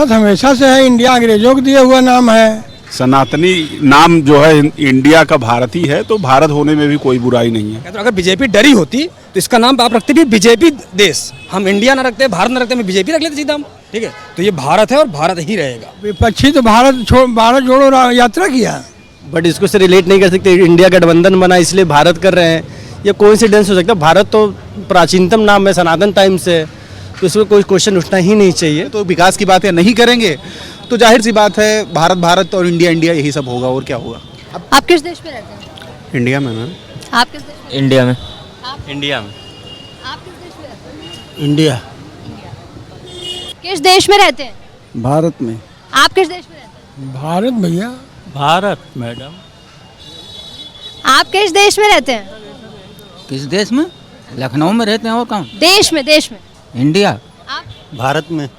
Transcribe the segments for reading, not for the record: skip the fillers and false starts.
हमेशा से है, इंडिया अंग्रेजों को दिया हुआ नाम है। सनातनी नाम जो है इंडिया का भारती है, तो भारत होने में भी कोई बुराई नहीं है। तो अगर बीजेपी डरी होती तो इसका नाम आप रखते भी बीजेपी देश, हम इंडिया ना रखते, भारत ना रखते, हम बीजेपी रख लेते सीधा हम। ठीक है, तो ये भारत है और भारत ही रहेगा। विपक्षी तो भारत जोड़ो यात्रा किया, बट इसको से रिलेट नहीं कर सकते। इंडिया गठबंधन बना इसलिए भारत कर रहे हैं, ये कोइंसिडेंस हो सकता है। भारत तो प्राचीनतम नाम है, सनातन टाइम से, तो इसमें कोई क्वेश्चन उठना ही नहीं चाहिए। तो विकास की बातें नहीं करेंगे तो जाहिर सी बात है भारत भारत और इंडिया इंडिया यही सब होगा, और क्या होगा। आप किस देश में रहते हैं? इंडिया में मैम। आप किस देश में? इंडिया में। आप इंडिया में। आप किस देश में रहते हैं? इंडिया। किस देश में रहते हैं? भारत में। आप किस देश में रहते हैं? भारत भैया। भारत मैडम। आप किस देश में रहते हैं? किस देश में? लखनऊ में रहते हैं, और कहाँ? देश में इंडिया। आप? भारत में।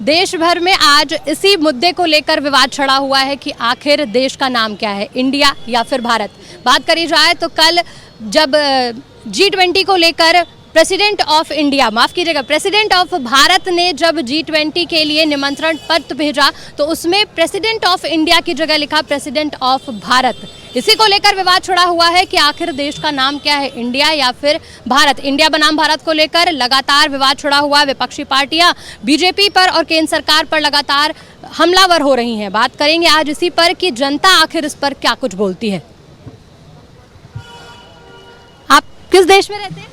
देश भर में आज इसी मुद्दे को लेकर विवाद छिड़ा हुआ है कि आखिर देश का नाम क्या है, इंडिया या फिर भारत। बात करी जाए तो कल जब G20 को लेकर प्रेसिडेंट ऑफ इंडिया, माफ कीजिएगा, प्रेसिडेंट ऑफ भारत ने जब G20 के लिए निमंत्रण पत्र भेजा तो उसमें प्रेसिडेंट ऑफ इंडिया की जगह लिखा प्रेसिडेंट ऑफ भारत। इसी को लेकर विवाद छिड़ा हुआ है कि आखिर देश का नाम क्या है, इंडिया या फिर भारत। इंडिया बनाम भारत को लेकर लगातार विवाद छिड़ा हुआ है। विपक्षी पार्टियां बीजेपी पर और केंद्र सरकार पर लगातार हमलावर हो रही हैं। बात करेंगे आज इसी पर कि जनता आखिर इस पर क्या कुछ बोलती है। आप किस देश में रहते हैं?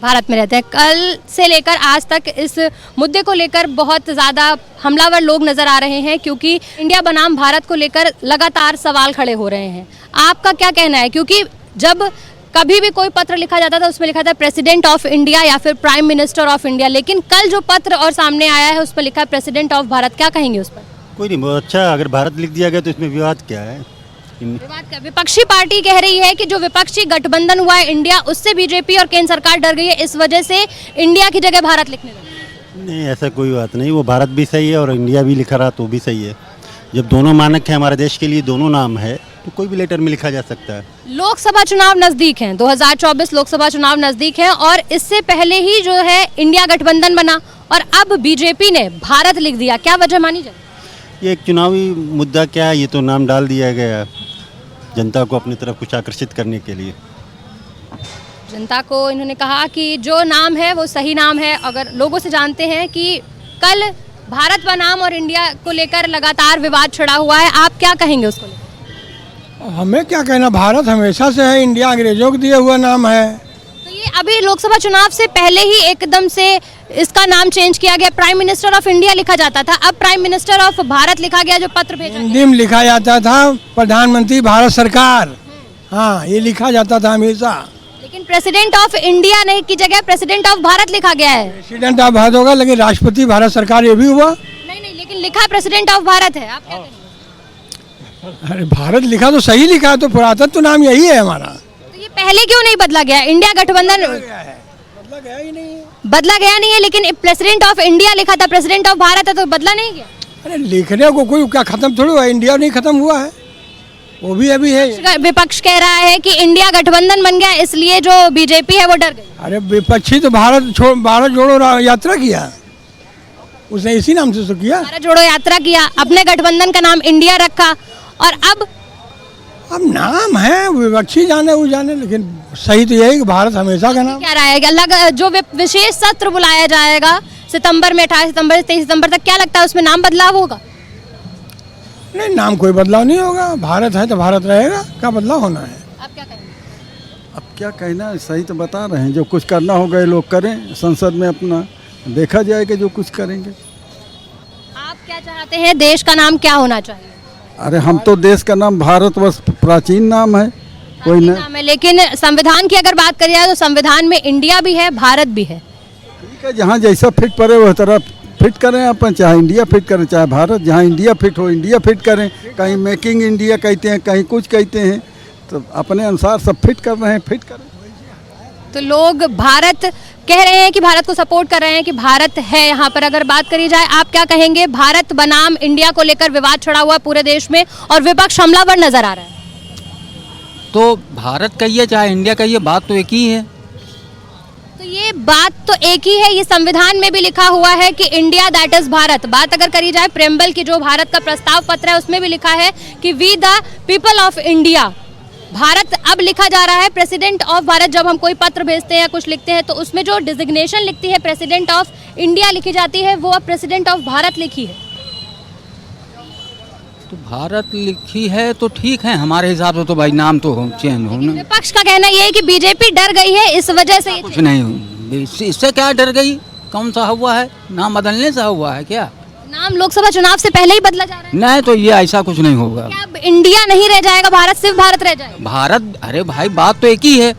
भारत में रहते हैं। कल से लेकर आज तक इस मुद्दे को लेकर बहुत ज़्यादा हमलावर लोग नज़र आ रहे हैं, क्योंकि इंडिया बनाम भारत को लेकर लगातार सवाल खड़े हो रहे हैं। आपका क्या कहना है? क्योंकि जब कभी भी कोई पत्र लिखा जाता था उसमें लिखा था प्रेसिडेंट ऑफ इंडिया या फिर प्राइम मिनिस्टर ऑफ इंडिया, लेकिन कल जो पत्र और सामने आया है उस पर लिखा है प्रेसिडेंट ऑफ भारत। क्या कहेंगे उस पर? कोई नहीं, बहुत अच्छा। अगर भारत लिख दिया गया तो इसमें विवाद क्या है? विवाद का विपक्षी पार्टी कह रही है कि जो विपक्षी गठबंधन हुआ है इंडिया, उससे बीजेपी और केंद्र सरकार डर गई है, इस वजह से इंडिया की जगह भारत लिखने लगे। नहीं, ऐसा कोई बात नहीं। वो भारत भी सही है और इंडिया भी लिखा रहा तो भी सही है। जब दोनों मानक है हमारे देश के लिए, दोनों नाम है, तो कोई भी लेटर में लिखा जा सकता है। लोकसभा चुनाव नजदीक हैं, 2024 लोकसभा चुनाव नजदीक है और इससे पहले ही जो है इंडिया गठबंधन बना और अब बीजेपी ने भारत लिख दिया। क्या वजह मानी जाए? ये एक चुनावी मुद्दा क्या है, ये तो नाम डाल दिया गया जनता को अपनी तरफ कुछ आकर्षित करने के लिए। जनता को इन्होंने कहा कि जो नाम है वो सही नाम है। अगर लोगों से जानते हैं कि कल भारत बनाम और इंडिया को लेकर लगातार विवाद छिड़ा हुआ है, आप क्या कहेंगे उसको लेकर? हमें क्या कहना, भारत हमेशा से है, इंडिया अंग्रेजों को दिया हुआ नाम है। तो ये अभी लोकसभा चुनाव से पहले ही एकदम से इसका नाम चेंज किया गया। प्राइम मिनिस्टर ऑफ इंडिया लिखा जाता था, अब प्राइम मिनिस्टर ऑफ भारत लिखा गया। जो पत्र भेजा हिंदी में लिखा जाता था प्रधानमंत्री भारत सरकार, हाँ ये लिखा जाता था हमेशा। लेकिन प्रेसिडेंट ऑफ इंडिया नहीं की जगह प्रेसिडेंट ऑफ भारत लिखा गया है। प्रेसिडेंट ऑफ भारत होगा, लेकिन राष्ट्रपति भारत सरकार ये भी हुआ। नहीं, लेकिन लिखा प्रेसिडेंट ऑफ भारत है। आप क्या कहेंगे? अरे भारत लिखा तो सही लिखा है, तो पुरातन तो नाम यही है हमारा। तो ये पहले क्यों नहीं बदला गया? इंडिया गठबंधन बदला गया ही नहीं है। बदला गया नहीं है, लेकिन प्रेसिडेंट ऑफ इंडिया लिखा था, प्रेसिडेंट ऑफ भारत है, तो बदला नहीं गया। अरे लिखने को कोई क्या खत्म थोड़ी हुआ, इंडिया नहीं खत्म हुआ है, वो भी अभी है। विपक्ष कह रहा है कि इंडिया गठबंधन बन गया, इसलिए जो बीजेपी है वो डर गई। अरे विपक्षी तो भारत जोड़ो यात्रा किया, उसने इसी नाम से तो किया। भारत जोड़ो यात्रा किया, अपने गठबंधन का नाम इंडिया रखा, और अब नाम है विपक्षी जाने वो जाने, लेकिन सही तो यही कि भारत हमेशा का नाम। क्या रहेगा? अलग जो विशेष सत्र बुलाया जाएगा सितंबर में, 28 सितंबर से 23 सितंबर तक, क्या लगता है उसमें नाम बदलाव होगा? नहीं, नाम कोई बदलाव नहीं होगा। भारत है तो भारत रहेगा, क्या बदलाव होना है? आप क्या कहेंगे? अब क्या कहना है, सही तो बता रहे हैं। जो कुछ करना होगा ये लोग करें, संसद में अपना देखा जाएगा जो कुछ करेंगे। आप क्या चाहते हैं, देश का नाम क्या होना चाहिए? अरे हम तो देश का नाम भारतवर्ष प्राचीन नाम है, कोई नाम है, लेकिन संविधान की अगर बात करी जाए तो संविधान में इंडिया भी है, भारत भी है। ठीक है, जहाँ जैसा फिट पड़े वह तरह फिट करें अपन, चाहे इंडिया फिट करें चाहे भारत, जहाँ इंडिया फिट हो इंडिया फिट करें। कहीं मेकिंग इंडिया कहते हैं, कहीं कुछ कहते हैं, तो अपने अनुसार सब फिट कर रहे हैं, फिट करें। तो लोग भारत कह रहे हैं कि भारत को सपोर्ट कर रहे हैं कि भारत है यहाँ पर। अगर बात करी जाए, आप क्या कहेंगे? भारत बनाम इंडिया को लेकर विवाद छिड़ा हुआ पूरे देश में और विपक्ष हमलावर नजर आ रहा है। तो भारत कहिए चाहे इंडिया कहिए, बात तो एक ही है। तो ये बात तो एक ही है, ये संविधान में भी लिखा हुआ है कि इंडिया दैट इज भारत। बात अगर करी जाए प्रेम्बल की, जो भारत का प्रस्ताव पत्र है, उसमें भी लिखा है कि we the people of India. Bharat अब लिखा जा रहा है प्रेसिडेंट ऑफ भारत। जब हम कोई पत्र भेजते हैं या कुछ लिखते हैं तो उसमें जो डिजिग्नेशन लिखती है प्रेसिडेंट ऑफ इंडिया लिखी जाती है, वो अब प्रेसिडेंट ऑफ भारत लिखी है। तो भारत लिखी है तो ठीक है, हमारे हिसाब से तो भाई नाम तो चेंज हो ना। विपक्ष का कहना ये है कि बीजेपी डर गई है, इस वजह से कुछ नहीं, इससे क्या डर गई? कौन सा हुआ है? नाम बदलने से हुआ है क्या? नाम लोकसभा चुनाव से पहले ही बदला जा रहा है। नहीं तो ये ऐसा कुछ नहीं होगा। क्या अब इंडिया नहीं रह जाएगा, भारत सिर्फ भारत रह जाएगा? भारत, अरे भाई बात तो एक ही है,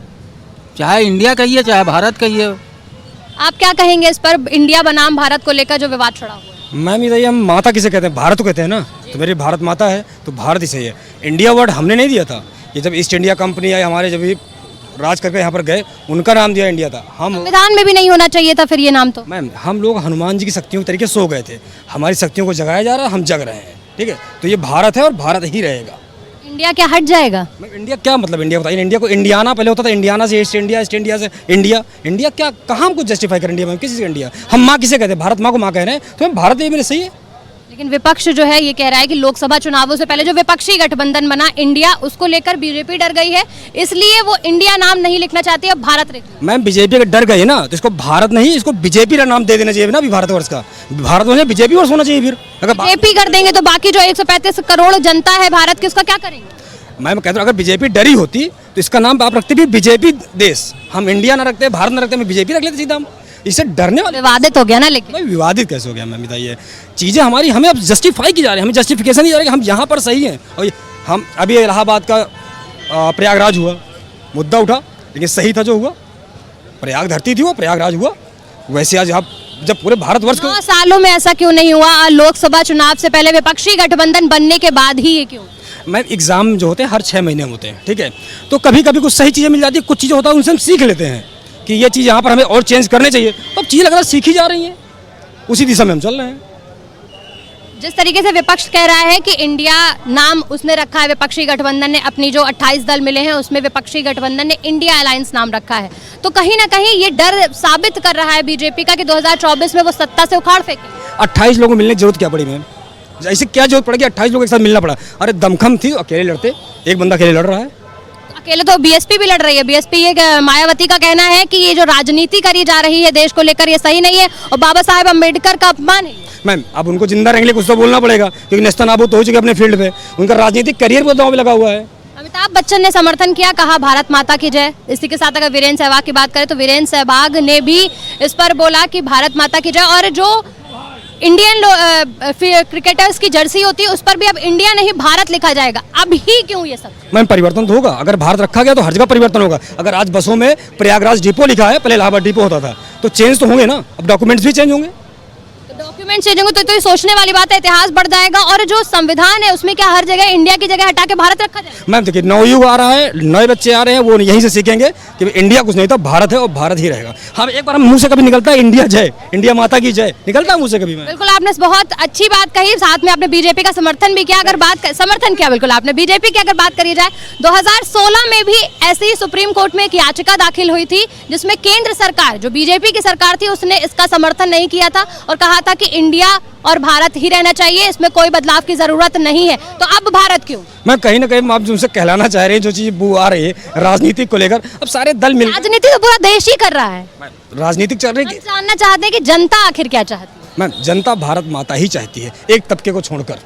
चाहे इंडिया कहिए चाहे भारत कहिए। आप क्या कहेंगे इस पर, इंडिया बनाम भारत को लेकर जो विवाद छड़ा हुआ है? मैम ये हम माता किसे कहते हैं? भारत को कहते हैं ना, तो मेरी भारत माता है तो भारत ही सही है। इंडिया वर्ड हमने नहीं दिया था, ये जब ईस्ट इंडिया कंपनी आई हमारे, जब भी राज करके यहाँ पर गए, उनका नाम दिया इंडिया था। हम संविधान में भी नहीं होना चाहिए था फिर ये नाम तो। मैम हम लोग हनुमान जी की शक्तियों के तरीके सो गए थे, हमारी शक्तियों को जगाया जा रहा है, हम जग रहे हैं, ठीक है। तो ये भारत है और भारत ही रहेगा। इंडिया क्या हट जाएगा? मैम इंडिया क्या मतलब? इंडिया बताइए, इंडिया को इंडियाना पहले होता था, इंडियाना से ईस्ट इंडिया, ईस्ट इंडिया से इंडिया। इंडिया क्या, कहाँ हम कुछ जस्टिफाई करें? इंडिया में किसी से इंडिया, हम माँ किसे कहते हैं? भारत माँ को माँ कह रहे हैं, तो हम भारत ये मेरे सही है। लेकिन विपक्ष जो है ये कह रहा है कि लोकसभा चुनावों से पहले जो विपक्षी गठबंधन बना इंडिया, उसको लेकर बीजेपी डर गई है, इसलिए वो इंडिया नाम नहीं लिखना चाहती, अब भारत लिख। मैम बीजेपी अगर डर गई है ना, तो इसको भारत नहीं, इसको बीजेपी का नाम दे देना चाहिए ना, अभी भारतवर्ष का। भारतवर्ष में बीजेपी वर्ष होना चाहिए फिर। अगर बीजेपी कर देंगे तो बाकी जो 135 करोड़ जनता है भारत की, उसका क्या करेंगे? मैं कहता हूँ अगर बीजेपी डरी होती तो इसका नाम आप रखते भी बीजेपी देश। हम इंडिया ना रखते, भारत ना रखते, हम बीजेपी रख लेते सीधा। हम इससे डरने वाले। विवादित हो गया ना, लेकिन भाई विवादित कैसे हो गया? मैम बताइए, चीज़ें हमारी हमें अब जस्टिफाई की जा रही है, हमें जस्टिफिकेशन नहीं जा रही है, हम यहाँ पर सही हैं। और हम अभी इलाहाबाद का प्रयागराज हुआ, मुद्दा उठा, लेकिन सही था जो हुआ। प्रयाग धरती थी वो, प्रयागराज हुआ। वैसे आज आप जब पूरे भारतवर्ष को 9 सालों में ऐसा क्यों नहीं हुआ? लोकसभा चुनाव से पहले विपक्षी गठबंधन बनने के बाद ही ये क्यों? मैम एग्जाम जो होते हैं हर 6 महीने होते हैं, ठीक है। तो कभी कभी कुछ सही चीज़ें मिल जाती है, कुछ चीज़ें होता है उनसे हम सीख लेते हैं कि ये चीज़ यहाँ पर हमें और चेंज करने चाहिए। तो अब चीज़ें लगातार सीखी जा रही हैं, उसी दिशा में हम चल रहे हैं। जिस तरीके से विपक्ष कह रहा है कि इंडिया नाम उसने रखा है, विपक्षी गठबंधन ने अपनी जो 28 दल मिले हैं उसमें विपक्षी गठबंधन ने इंडिया अलायंस नाम रखा है, तो कहीं ना कहीं ये डर साबित कर रहा है बीजेपी का कि 2024 में वो सत्ता से उखाड़ फेंके। 28 लोगों को मिलने की जरूरत क्या पड़ी मैम? ऐसे क्या जरूरत पड़ेगी 28 लोगों के साथ मिलना पड़ा? अरे दमखम थी, अकेले लड़ते, एक बंदा अकेले लड़ रहा है। अकेले तो बीएसपी भी लड़ रही है। बीएसपी ये मायावती का कहना है कि ये जो राजनीति करी जा रही है देश को लेकर, ये सही नहीं है और बाबा साहेब अम्बेडकर का अपमान है। मैम अब उनको जिंदा रहेंगे कुछ तो बोलना पड़ेगा, क्योंकि नेस्तनाबूद हो चुके अपने फील्ड पे, उनका राजनीतिक करियर पर दांव पे लगा हुआ है। अमिताभ बच्चन ने समर्थन किया, कहा भारत माता की जय। इसी के साथ अगर वीरेंद्र सहवाग की बात करें तो वीरेंद्र सहवाग ने भी इस पर बोला कि भारत माता की जय। और जो इंडियन क्रिकेटर्स की जर्सी होती है उस पर भी अब इंडिया नहीं भारत लिखा जाएगा। अब ही क्यों ये सब? मैम परिवर्तन तो होगा, अगर भारत रखा गया तो हर जगह परिवर्तन होगा। अगर आज बसों में प्रयागराज डिपो लिखा है, पहले इलाहाबाद डिपो होता था, तो चेंज तो होंगे ना, अब डॉक्यूमेंट्स भी चेंज होंगे। डॉक्यूमेंट चेंज होंगे तो ये सोचने वाली बात है, इतिहास बढ़ जाएगा। और जो संविधान है उसमें क्या हर जगह इंडिया की जगह हटा के भारत रखा जाएगा? मैम देखिए नवयुग आ रहा है, नए बच्चे आ रहे हैं, वो यहीं से सीखेंगे कि इंडिया कुछ नहीं था, भारत है और भारत ही रहेगा। हम एक बार हम मुंह से कभी निकलता है इंडिया जय, इंडिया माता की जय, निकलता है मुंह से कभी? मैं बिल्कुल, आपने बहुत अच्छी बात कही, साथ में आपने बीजेपी का समर्थन भी किया। अगर समर्थन किया बिल्कुल आपने बीजेपी की। अगर बात करी जाए 2016 में भी ऐसे ही सुप्रीम कोर्ट में एक याचिका दाखिल हुई थी जिसमें केंद्र सरकार, जो बीजेपी की सरकार थी, उसने इसका समर्थन नहीं किया था और कहा था कि इंडिया और भारत ही रहना चाहिए, इसमें कोई बदलाव की जरूरत नहीं है। तो अब भारत क्यों? मैं कहीं ना कहीं आप जिनसे कहलाना चाह रहे हैं, जो चीज बू आ रही है राजनीतिक को लेकर, अब सारे दल मिल, राजनीति तो पूरा देश ही कर रहा है, राजनीतिक चल रही है। जानना चाहते हैं कि जनता आखिर क्या चाहती है? मैम जनता भारत माता ही चाहती है, एक तबके को छोड़कर।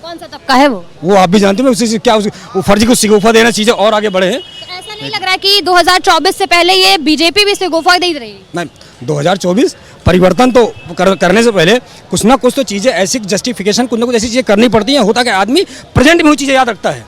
कौन सा तबका है वो आप भी जानते हैं, उसी से क्या वो फर्जी को सिगोफा देना, चीजें और आगे बढ़े हैं। तो ऐसा नहीं लग रहा है कि 2024 से पहले ये बीजेपी भी सिगोफा दे रही है? मैम 2024 परिवर्तन तो करने से पहले कुछ ना कुछ तो चीज़ें ऐसी जस्टिफिकेशन, कुछ ना कुछ ऐसी चीज़ें करनी पड़ती हैं। होता कि आदमी प्रेजेंट में हुई चीज़ें याद रखता है।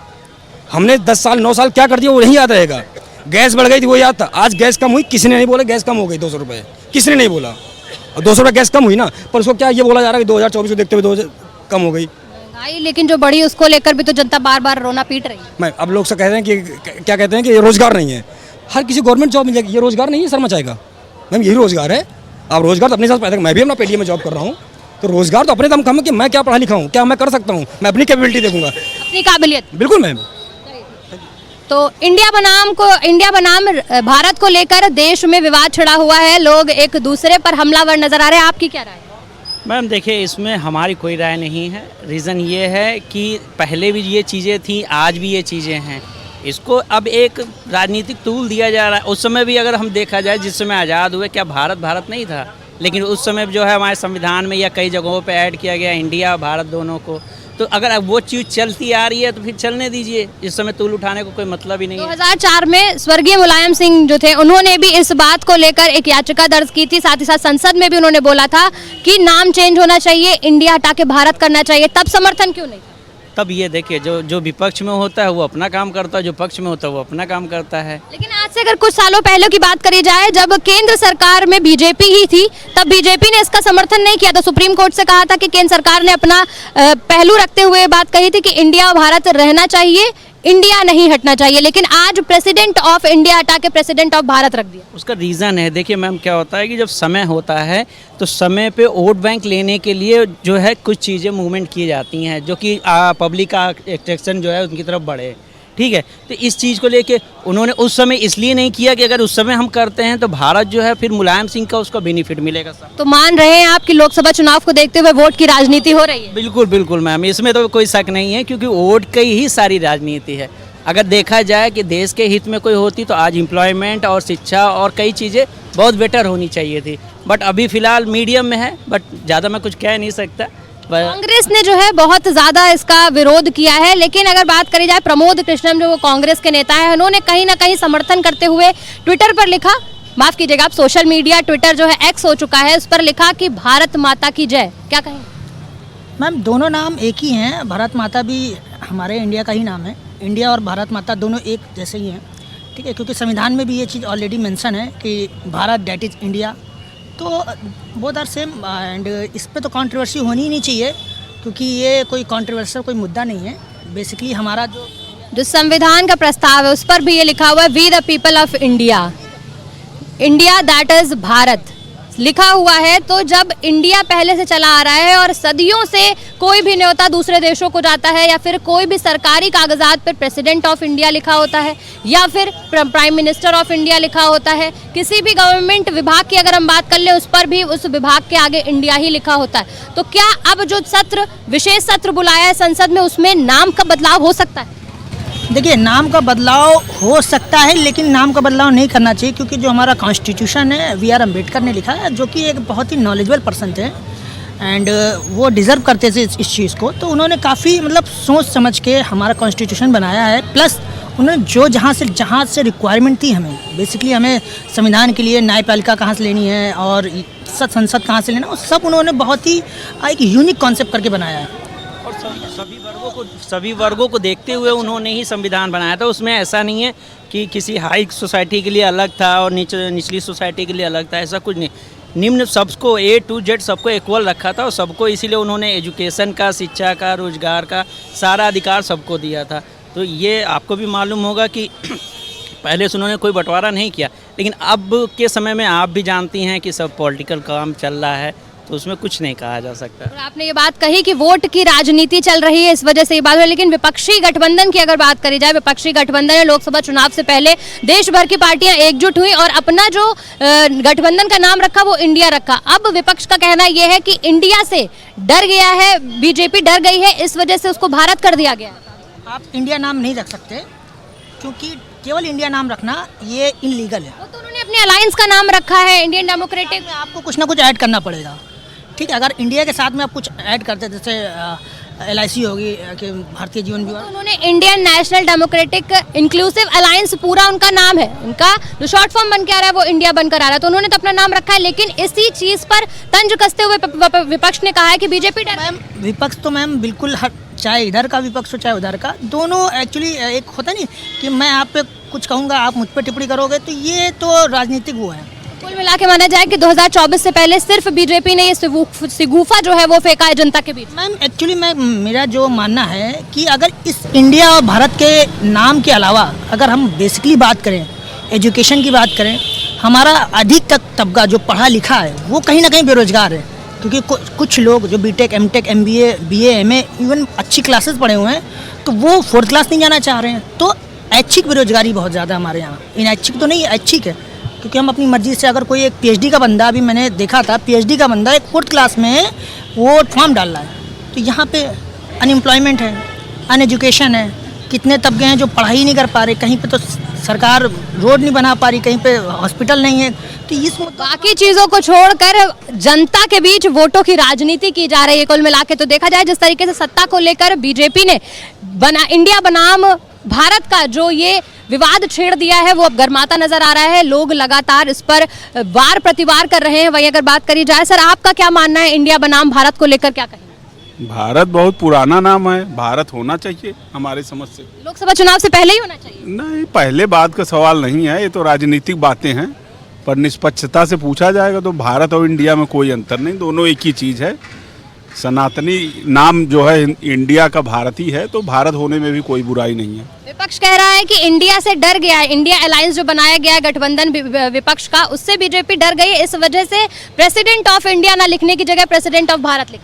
हमने 10 साल 9 साल क्या कर दिया वो नहीं याद रहेगा। गैस बढ़ गई थी वो याद था, आज गैस कम हुई, किसी ने नहीं बोला गैस कम हो गई 200 रुपये, किसी ने नहीं बोला। और 200 रुपये गैस कम हुई ना, पर उसको क्या ये बोला जा रहा है कि 2024 को देखते हुए 2000 कम हो गई महंगाई, लेकिन जो बढ़ी उसको लेकर भी तो जनता बार बार रोना पीट रही है। मैं अब लोग से कहते हैं कि क्या कहते हैं कि ये रोजगार नहीं है, हर किसी गवर्नमेंट जॉब मिल जाएगी, ये रोजगार नहीं है सर मचाएगा। मैम यही रोजगार है। आप रोजगार तो अपने साथ पैदा, मैं भी अपना पेटीएम में जॉब कर रहा हूँ, तो रोजगार तो अपने दम कम है कि मैं क्या पढ़ा लिखा हूँ, क्या मैं कर सकता हूँ, मैं अपनी कैपेबिलिटी देखूंगा, अपनी काबिलियत। बिल्कुल मैम। तो इंडिया बनाम भारत को लेकर देश में विवाद छिड़ा हुआ है, लोग एक दूसरे पर हमलावर नजर आ रहे हैं, आपकी क्या राय है? मैम देखिए, इसमें हमारी कोई राय नहीं है। रीज़न ये है कि पहले भी ये चीज़ें थी, आज भी ये चीज़ें हैं। इसको अब एक राजनीतिक टूल दिया जा रहा है। उस समय भी अगर हम देखा जाए, जिस समय आज़ाद हुए, क्या भारत नहीं था? लेकिन उस समय जो है हमारे संविधान में या कई जगहों पे ऐड किया गया इंडिया भारत दोनों को। तो अगर वो चीज़ चलती आ रही है तो फिर चलने दीजिए, इस समय तूल उठाने को कोई मतलब ही नहीं है। 2004 में स्वर्गीय मुलायम सिंह जो थे, उन्होंने भी इस बात को लेकर एक याचिका दर्ज की थी, साथ ही साथ संसद में भी उन्होंने बोला था कि नाम चेंज होना चाहिए, इंडिया हटा के भारत करना चाहिए, तब समर्थन क्यों नहीं? तब ये देखिए, जो विपक्ष में होता है वो अपना काम करता है, जो पक्ष में होता है वो अपना काम करता है। लेकिन आज से अगर कुछ सालों पहले की बात करी जाए, जब केंद्र सरकार में बीजेपी ही थी, तब बीजेपी ने इसका समर्थन नहीं किया था। सुप्रीम कोर्ट से कहा था कि केंद्र सरकार ने अपना पहलू रखते हुए बात कही थी कि इंडिया और भारत रहना चाहिए, इंडिया नहीं हटना चाहिए। लेकिन आज प्रेसिडेंट ऑफ इंडिया हटा के प्रेसिडेंट ऑफ भारत रख दिया। उसका रीज़न है, देखिए मैम, क्या होता है कि जब समय होता है तो समय पे वोट बैंक लेने के लिए जो है कुछ चीज़ें मूवमेंट की जाती हैं, जो कि पब्लिक का अट्रैक्शन जो है उनकी तरफ बढ़े। ठीक है, तो इस चीज़ को लेके उन्होंने उस समय इसलिए नहीं किया कि अगर उस समय हम करते हैं तो भारत जो है फिर मुलायम सिंह का उसका बेनिफिट मिलेगा। सब तो मान रहे हैं आप कि लोकसभा चुनाव को देखते हुए वोट की राजनीति हो रही है? बिल्कुल बिल्कुल मैम, इसमें तो कोई शक नहीं है, क्योंकि वोट की ही सारी राजनीति है। अगर देखा जाए कि देश के हित में कोई होती तो आज एम्प्लॉयमेंट और शिक्षा और कई चीज़ें बहुत बेटर होनी चाहिए थी, बट अभी फ़िलहाल मीडियम में है। बट ज़्यादा मैं कुछ कह नहीं सकता। कांग्रेस ने जो है बहुत ज़्यादा इसका विरोध किया है, लेकिन अगर बात करी जाए प्रमोद कृष्णम जो वो कांग्रेस के नेता है, उन्होंने कहीं ना कहीं समर्थन करते हुए ट्विटर पर लिखा, माफ़ कीजिएगा, आप सोशल मीडिया ट्विटर जो है एक्स हो चुका है, उस पर लिखा कि भारत माता की जय। क्या कहें? मैम दोनों नाम एक ही हैं, भारत माता भी हमारे इंडिया का ही नाम है। इंडिया और भारत माता दोनों एक जैसे ही हैं, ठीक है, क्योंकि संविधान में भी ये चीज़ ऑलरेडी मेंशन है कि भारत दैट इज़ इंडिया, तो बोथ आर सेम। एंड इस पे तो कंट्रोवर्सी होनी ही नहीं चाहिए, क्योंकि ये कोई कंट्रोवर्शियल कोई मुद्दा नहीं है। बेसिकली हमारा जो संविधान का प्रस्ताव है उस पर भी ये लिखा हुआ है, we the people of India, India that is Bharat लिखा हुआ है। तो जब इंडिया पहले से चला आ रहा है और सदियों से कोई भी न्योता दूसरे देशों को जाता है, या फिर कोई भी सरकारी कागजात पर प्रेसिडेंट ऑफ इंडिया लिखा होता है, या फिर प्राइम मिनिस्टर ऑफ इंडिया लिखा होता है, किसी भी गवर्नमेंट विभाग की अगर हम बात कर लें उस पर भी उस विभाग के आगे इंडिया ही लिखा होता है। तो क्या अब जो विशेष सत्र बुलाया है संसद में, उसमें नाम का बदलाव हो सकता है? देखिए, नाम का बदलाव हो सकता है, लेकिन नाम का बदलाव नहीं करना चाहिए, क्योंकि जो हमारा कॉन्स्टिट्यूशन है वी आर अम्बेडकर ने लिखा है, जो कि एक बहुत ही नॉलेजेबल पर्सन थे एंड वो डिज़र्व करते थे इस चीज़ को। तो उन्होंने काफ़ी मतलब सोच समझ के हमारा कॉन्स्टिट्यूशन बनाया है। प्लस उन्होंने जो जहाँ से रिक्वायरमेंट थी हमें, बेसिकली हमें संविधान के लिए न्यायपालिका कहाँ से लेनी है और संसद कहाँ से लेना, वो सब उन्होंने बहुत ही एक यूनिक कॉन्सेप्ट करके बनाया है। और सभी वर्गों को देखते हुए उन्होंने ही संविधान बनाया था। उसमें ऐसा नहीं है कि किसी हाई सोसाइटी के लिए अलग था और निचली सोसाइटी के लिए अलग था, ऐसा कुछ नहीं। निम्न सबको A to Z सबको इक्वल रखा था और सबको इसीलिए उन्होंने एजुकेशन का, शिक्षा का, रोजगार का सारा अधिकार सबको दिया था। तो ये आपको भी मालूम होगा कि पहले से उन्होंने कोई बंटवारा नहीं किया, लेकिन अब के समय में आप भी जानती हैं कि सब पॉलिटिकल काम चल रहा है, तो उसमें कुछ नहीं कहा जा सकता। और आपने ये बात कही कि वोट की राजनीति चल रही है, इस वजह से ये बात है। लेकिन विपक्षी गठबंधन की अगर बात करी जाए, विपक्षी गठबंधन है, लोकसभा चुनाव से पहले देश भर की पार्टियां एकजुट हुई और अपना जो गठबंधन का नाम रखा वो इंडिया रखा। अब विपक्ष का कहना यह है कि इंडिया से डर गया है, बीजेपी डर गई है, इस वजह से उसको भारत कर दिया गया। आप इंडिया नाम नहीं रख सकते, क्योंकि केवल इंडिया नाम रखना ये इनलीगल है। तो उन्होंने अपने अलायंस का नाम रखा है इंडियन डेमोक्रेटिक। आपको कुछ ना कुछ ऐड करना पड़ेगा, ठीक है। अगर इंडिया के साथ में आप कुछ ऐड करते, जैसे LIC होगी कि भारतीय जीवन बीमा, उन्होंने Indian national democratic inclusive alliance पूरा उनका नाम है, उनका जो शॉर्ट फॉर्म बन के आ रहा है वो इंडिया बनकर आ रहा है, तो उन्होंने तो अपना नाम रखा है। लेकिन इसी चीज़ पर तंज कसते हुए विपक्ष ने कहा है कि बीजेपी मैम विपक्ष तो मैम बिल्कुल चाहे इधर का विपक्ष हो चाहे उधर का, दोनों एक्चुअली एक होता नहीं कि मैं आप पे कुछ कहूँगा आप मुझ पे टिप्पणी करोगे, तो ये तो राजनीतिक वो है। कुल मिला के माना जाए कि 2024 से पहले सिर्फ बीजेपी ने ये सिगुफा जो है वो फेंका है जनता के बीच। मैम एक्चुअली मेरा जो मानना है कि अगर इस इंडिया और भारत के नाम के अलावा अगर हम बेसिकली बात करें, एजुकेशन की बात करें, हमारा अधिक तबका जो पढ़ा लिखा है वो कहीं ना कहीं बेरोजगार है, क्योंकि कुछ लोग जो BTech, MTech, MBA, BA, MA even अच्छी क्लासेस पढ़े हुए हैं, तो वो 4th क्लास नहीं जाना चाह रहे हैं। तो ऐच्छिक बेरोजगारी बहुत ज़्यादा हमारे यहाँ। इनैच्छिक तो नहीं, ऐच्छिक है, क्योंकि हम अपनी मर्जी से अगर कोई एक पीएचडी का बंदा, अभी मैंने देखा था पीएचडी का बंदा एक 4th क्लास में वो फॉर्म डाल रहा है, तो यहाँ पे अनएम्प्लॉयमेंट है, अनएजुकेशन है, कितने तबके हैं जो पढ़ाई नहीं कर पा रहे, कहीं पे तो सरकार रोड नहीं बना पा रही, कहीं पे हॉस्पिटल नहीं है। तो इस बाकी चीजों को छोड़कर जनता के बीच वोटों की राजनीति की जा रही है। कुल मिला के तो देखा जाए जिस तरीके से सत्ता को लेकर बीजेपी ने इंडिया बनाम भारत का जो ये विवाद छेड़ दिया है वो अब गर्माता नजर आ रहा है। लोग लगातार इस पर वार प्रतिवार कर रहे हैं। वहीं अगर बात करी जाए, सर आपका क्या मानना है इंडिया बनाम भारत को लेकर, क्या कहेंगे? भारत बहुत पुराना नाम है, भारत होना चाहिए हमारे समझ से। लोकसभा चुनाव से पहले ही होना चाहिए? नहीं, पहले बात का सवाल नहीं है, ये तो राजनीतिक बातें हैं, पर निष्पक्षता से पूछा जाएगा तो भारत और इंडिया में कोई अंतर नहीं, दोनों एक ही चीज़ है। सनातनी नाम जो है इंडिया का भारती है, तो भारत होने में भी कोई बुराई नहीं है। विपक्ष कह रहा है कि इंडिया से डर गया है, इंडिया अलायंस जो बनाया गया है गठबंधन विपक्ष का, उससे बीजेपी डर गई है, इस वजह से प्रेसिडेंट ऑफ इंडिया ना लिखने की जगह प्रेसिडेंट ऑफ भारत लिख।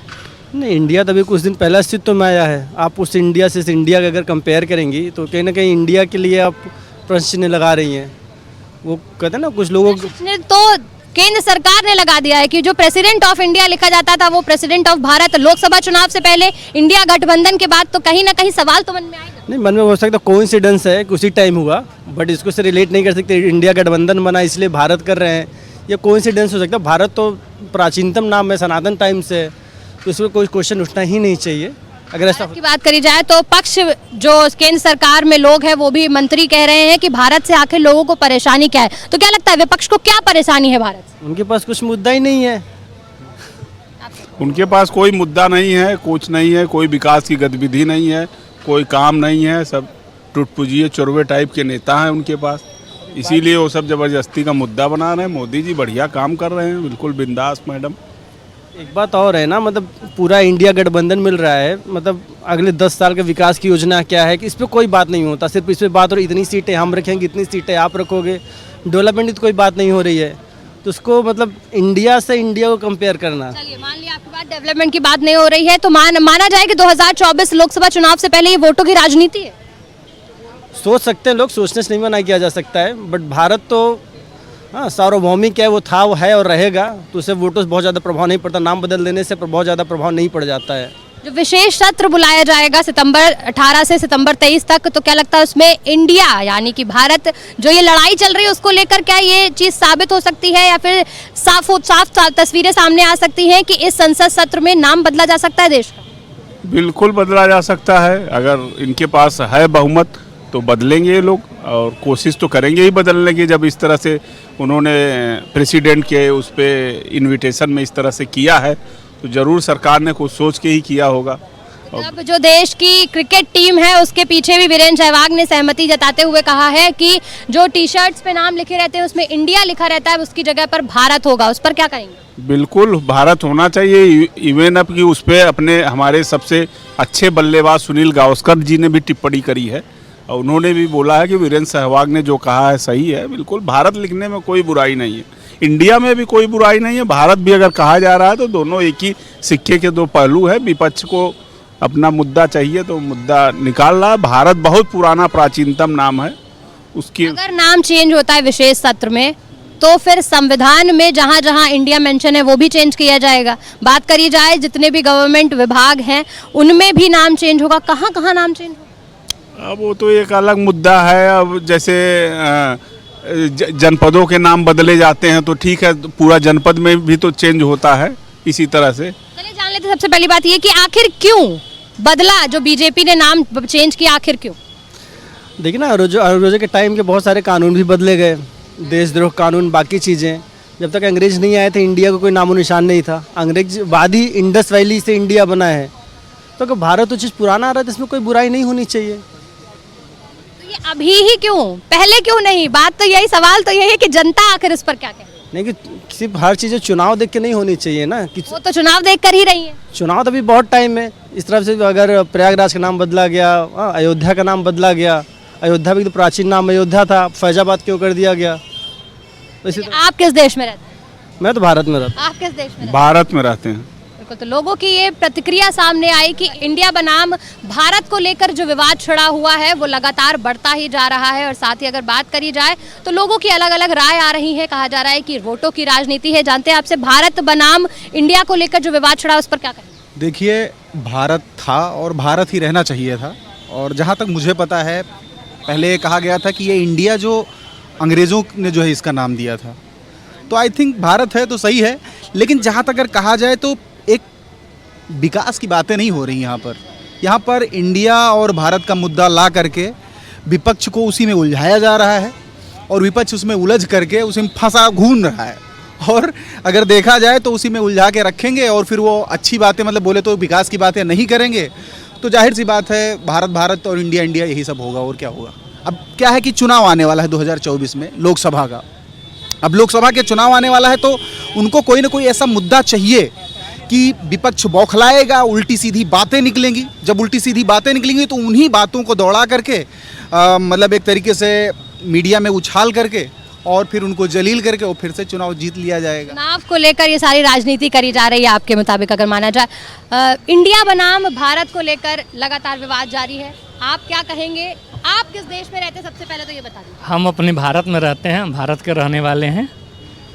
नहीं, इंडिया तभी कुछ दिन पहले अस्तित्व में आया है। आप उस इंडिया से इस इंडिया का अगर कंपेयर करेंगी तो कहीं ना कहीं इंडिया के लिए आप प्रश्न चिन्ह लगा रही हैं। वो कहते हैं ना कुछ लोगों तो केंद्र सरकार ने लगा दिया है कि जो प्रेसिडेंट ऑफ इंडिया लिखा जाता था वो प्रेसिडेंट ऑफ भारत। लोकसभा चुनाव से पहले, इंडिया गठबंधन के बाद, तो कहीं ना कहीं सवाल तो मन में आएगा। नहीं, मन में हो सकता कोइंसिडेंस है कि उसी टाइम हुआ, बट इसको से रिलेट नहीं कर सकते इंडिया गठबंधन बना इसलिए भारत कर रहे हैं, ये कोइंसिडेंस हो सकता है। भारत तो प्राचीनतम नाम है, सनातन टाइम से, तो इसमें कोई क्वेश्चन उठना ही नहीं चाहिए। अगर ऐसा की बात करी जाए तो पक्ष जो केंद्र सरकार में लोग हैं वो भी मंत्री कह रहे हैं कि भारत से आखिर लोगों को परेशानी क्या है, तो क्या लगता है विपक्ष को क्या परेशानी है भारत से? उनके पास कुछ मुद्दा ही नहीं है। उनके पास कोई मुद्दा नहीं है, कुछ नहीं है, कोई विकास की गतिविधि नहीं है, कोई काम नहीं है, सब टुटपुजिए चोरवे टाइप के नेता हैं उनके पास, इसीलिए वो सब जबरदस्ती का मुद्दा बना रहे हैं। मोदी जी बढ़िया काम कर रहे हैं, बिल्कुल बिंदास मैडम। एक बात और है ना, मतलब पूरा इंडिया गठबंधन मिल रहा है, मतलब अगले 10 साल के विकास की योजना क्या है कि इस पर कोई बात नहीं होता, सिर्फ इस पर बात हो रही इतनी सीटें हम रखेंगे, इतनी सीटें आप रखोगे, डेवलपमेंट की तो कोई बात नहीं हो रही है। तो उसको मतलब इंडिया से इंडिया को कंपेयर करना। चलिए, मान लिया आपकी बात डेवलपमेंट की बात नहीं हो रही है, तो माना जाए कि 2024 लोकसभा चुनाव से पहले ये वोटों की राजनीति है। सोच सकते हैं लोग, सोचने से नहीं मना किया जा सकता है, बट भारत तो हाँ सार्वभौमिक है, वो था, वो है और रहेगा, तो उससे वोटों से बहुत ज़्यादा प्रभाव नहीं पड़ता। नाम बदल देने से बहुत ज़्यादा प्रभाव नहीं पड़ जाता है। जो विशेष सत्र बुलाया जाएगा सितंबर 18 से सितंबर 23 तक, तो क्या लगता है उसमें इंडिया यानी कि भारत जो ये लड़ाई चल रही है उसको लेकर क्या ये चीज़ साबित हो सकती है, या फिर साफ तस्वीरें सामने आ सकती हैं कि इस संसद सत्र में नाम बदला जा सकता है देश का? बिल्कुल बदला जा सकता है, अगर इनके पास है बहुमत तो बदलेंगे ये लोग, और कोशिश तो करेंगे ही बदलने की। जब इस तरह से उन्होंने प्रेसिडेंट के उस पर इन्विटेशन में इस तरह से किया है तो ज़रूर सरकार ने कुछ सोच के ही किया होगा। अब जो देश की क्रिकेट टीम है उसके पीछे भी वीरेंद्र सहवाग ने सहमति जताते हुए कहा है कि जो टी-शर्ट्स पे नाम लिखे रहते हैं उसमें इंडिया लिखा रहता है, उसकी जगह पर भारत होगा। उस पर क्या कहेंगे? बिल्कुल भारत होना चाहिए। इवन अब कि उस पर अपने हमारे सबसे अच्छे बल्लेबाज सुनील गावस्कर जी ने भी टिप्पणी करी है, और उन्होंने भी बोला है कि वीरेंद्र सहवाग ने जो कहा है सही है। बिल्कुल भारत लिखने में कोई बुराई नहीं है, इंडिया में भी कोई बुराई नहीं है, भारत भी अगर कहा जा रहा है तो दोनों एक ही सिक्के के दो पहलू है। विपक्ष को अपना मुद्दा चाहिए तो मुद्दा निकाल रहा है। भारत बहुत पुराना प्राचीनतम नाम है, उसकी अगर नाम चेंज होता है विशेष सत्र में तो फिर संविधान में जहाँ जहाँ इंडिया मेंशन है वो भी चेंज किया जाएगा। बात करी जाए जितने भी गवर्नमेंट विभाग हैं उनमें भी नाम चेंज होगा, कहाँ कहाँ नाम चेंज होगा अब वो तो एक अलग मुद्दा है। अब जैसे जनपदों के नाम बदले जाते हैं तो ठीक है, पूरा जनपद में भी तो चेंज होता है इसी तरह से। चलिए जान लेते हैं सबसे पहली बात ये कि आखिर क्यों बदला, जो बीजेपी ने नाम चेंज किया, आखिर क्यों? देखिए ना, रोजे के टाइम के बहुत सारे कानून भी बदले गए, देशद्रोह कानून, बाकी चीज़ें। जब तक अंग्रेज नहीं आए थे इंडिया को कोई नामो निशान नहीं था। अंग्रेज बाद ही इंडस वैली से इंडिया बना है, तो अगर भारत तो चीज़ पुराना आ रहा है तो इसमें कोई बुराई नहीं होनी चाहिए। ये अभी ही क्यों, पहले क्यों नहीं? बात तो यही, सवाल तो यही है कि जनता आखिर इस पर क्या कहे। नहीं कि सिर्फ हर चीज़ें चुनाव देख के नहीं होनी चाहिए ना, कि वो तो चुनाव देख कर ही रही है। चुनाव तो अभी बहुत टाइम है। इस तरफ से अगर प्रयागराज का नाम बदला गया, अयोध्या का नाम बदला गया, अयोध्या भी तो प्राचीन नाम अयोध्या था, फैजाबाद क्यों कर दिया गया? आप किस देश में रहते हैं? मैं तो भारत में रहता हूँ। आप किस देश में? भारत में रहते हैं। बिल्कुल, तो लोगों की ये प्रतिक्रिया सामने आई कि इंडिया बनाम भारत को लेकर जो विवाद छिड़ा हुआ है वो लगातार बढ़ता ही जा रहा है। और साथ ही अगर बात करी जाए तो लोगों की अलग अलग राय आ रही है। कहा जा रहा है कि वोटों की राजनीति है। जानते हैं आपसे, भारत बनाम इंडिया को लेकर जो विवाद छिड़ा उस पर क्या कहेंगे? देखिए, भारत था और भारत ही रहना चाहिए था। और जहाँ तक मुझे पता है, पहले कहा गया था कि ये इंडिया जो अंग्रेज़ों ने जो है इसका नाम दिया था, तो आई थिंक भारत है तो सही है। लेकिन जहाँ तक अगर कहा जाए तो एक विकास की बातें नहीं हो रही यहाँ पर इंडिया और भारत का मुद्दा ला करके विपक्ष को उसी में उलझाया जा रहा है और विपक्ष उसमें उलझ करके उसी में फंसा घूम रहा है। और अगर देखा जाए तो उसी में उलझा के रखेंगे और फिर वो अच्छी बातें, मतलब बोले तो विकास की बातें नहीं करेंगे, तो जाहिर सी बात है भारत भारत और इंडिया इंडिया यही सब होगा और क्या होगा। अब क्या है कि चुनाव आने वाला है 2024 में लोकसभा का। अब लोकसभा के चुनाव आने वाला है तो उनको कोई ना कोई ऐसा मुद्दा चाहिए कि विपक्ष बौखलाएगा, उल्टी सीधी बातें निकलेंगी। जब उल्टी सीधी बातें निकलेंगी तो उन्हीं बातों को दौड़ा करके मतलब एक तरीके से मीडिया में उछाल करके और फिर उनको जलील करके और फिर से चुनाव जीत लिया जाएगा। चुनाव को लेकर ये सारी राजनीति करी जा रही है आपके मुताबिक अगर माना जाए। इंडिया बनाम भारत को लेकर लगातार विवाद जारी है। आप क्या कहेंगे? आप किस देश में रहते हैं, सबसे पहले तो ये बता दीजिए। हम अपने भारत में रहते हैं, भारत के रहने वाले हैं।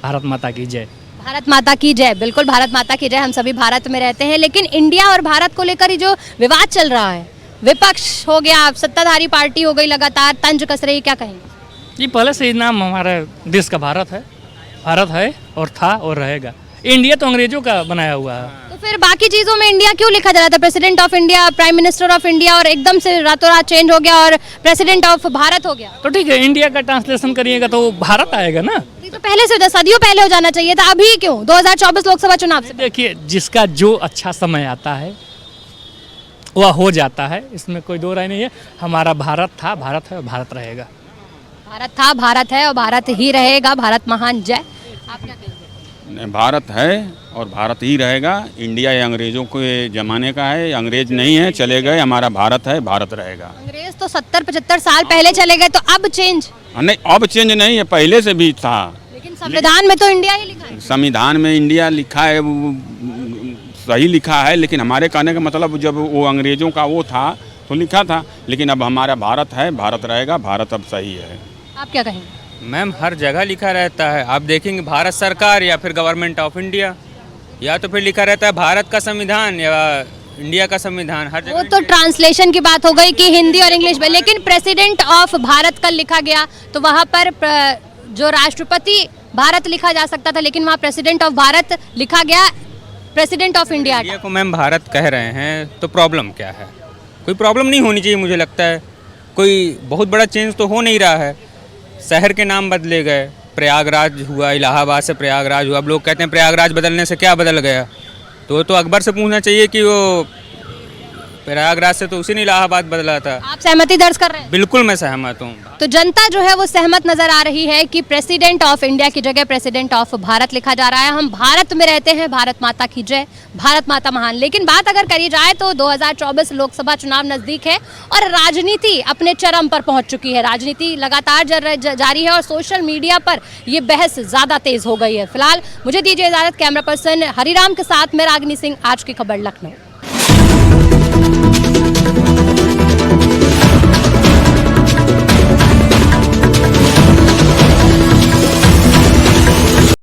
भारत माता की जय। भारत माता की जय। बिल्कुल, भारत माता की जय। हम सभी भारत में रहते हैं, लेकिन इंडिया और भारत को लेकर ही जो विवाद चल रहा है, विपक्ष हो गया, सत्ताधारी पार्टी हो गई, लगातार तंज कस रही, क्या कहेंगे? जी, पहले से ही नाम हमारे देश का भारत है और था और रहेगा। इंडिया तो अंग्रेजों का बनाया हुआ है। तो फिर बाकी चीजों में इंडिया क्यों लिखा जा रहा था? President of India, prime minister of India, और एकदम से रातों रात चेंज हो गया और प्रेसिडेंट ऑफ भारत हो गया। तो ठीक है, इंडिया का ट्रांसलेशन करिएगा तो भारत आएगा ना। तो पहले से सदियों पहले हो जाना चाहिए था, अभी क्यों 2024 लोकसभा चुनाव से? देखिए, जिसका जो अच्छा समय आता है वह हो जाता है, इसमें कोई दो राय नहीं है। हमारा भारत था, भारत है और भारत रहेगा। भारत था, भारत है और भारत ही रहेगा। भारत महान जय। आप क्या कहेंगे? भारत है और भारत ही रहेगा। इंडिया ये अंग्रेज़ों के ज़माने का है, अंग्रेज नहीं है, चले गए। हमारा भारत है, भारत रहेगा। अंग्रेज तो 70-75 साल पहले चले गए, तो अब चेंज? नहीं, अब चेंज नहीं है, पहले से भी था। लेकिन संविधान में तो इंडिया ही लिखा है। संविधान में इंडिया लिखा है, सही लिखा है, लेकिन हमारे कहने का मतलब जब वो अंग्रेज़ों का वो था तो लिखा था, लेकिन अब हमारा भारत है, भारत रहेगा, भारत अब सही है। आप क्या कहेंगे? मैम, हर जगह लिखा रहता है। आप देखेंगे भारत सरकार या फिर गवर्नमेंट ऑफ इंडिया, या तो फिर लिखा रहता है भारत का संविधान या इंडिया का संविधान, हर जगह। वो तो ट्रांसलेशन की बात हो गई कि हिंदी और इंग्लिश में, लेकिन प्रेसिडेंट ऑफ भारत कल लिखा गया तो वहाँ पर जो राष्ट्रपति भारत लिखा जा सकता था, लेकिन वहाँ प्रेसिडेंट ऑफ भारत लिखा गया, प्रेसिडेंट ऑफ इंडिया को मैम भारत कह रहे हैं तो प्रॉब्लम क्या है? कोई प्रॉब्लम नहीं होनी चाहिए, मुझे लगता है। कोई बहुत बड़ा चेंज तो हो नहीं रहा है। शहर के नाम बदले गए, प्रयागराज हुआ, इलाहाबाद से प्रयागराज हुआ। अब लोग कहते हैं प्रयागराज बदलने से क्या बदल गया, तो अकबर से पूछना चाहिए कि वो प्रयागराज से तो उसी ने इलाहाबाद बदला था। आप सहमति दर्ज कर रहे हैं? बिल्कुल मैं सहमत हूँ। तो जनता जो है वो सहमत नजर आ रही है कि प्रेसिडेंट ऑफ इंडिया की जगह प्रेसिडेंट ऑफ भारत लिखा जा रहा है। हम भारत में रहते हैं, भारत माता की जय, भारत माता महान। लेकिन बात अगर करी जाए तो 2024 लोकसभा चुनाव नजदीक है और राजनीति अपने चरम पर पहुंच चुकी है। राजनीति लगातार जारी है और सोशल मीडिया पर ये बहस ज्यादा तेज हो गई है। फिलहाल मुझे दीजिए इजाजत। कैमरा पर्सन हरिराम के साथ मैं रागिनी सिंह, आज की खबर लखनऊ।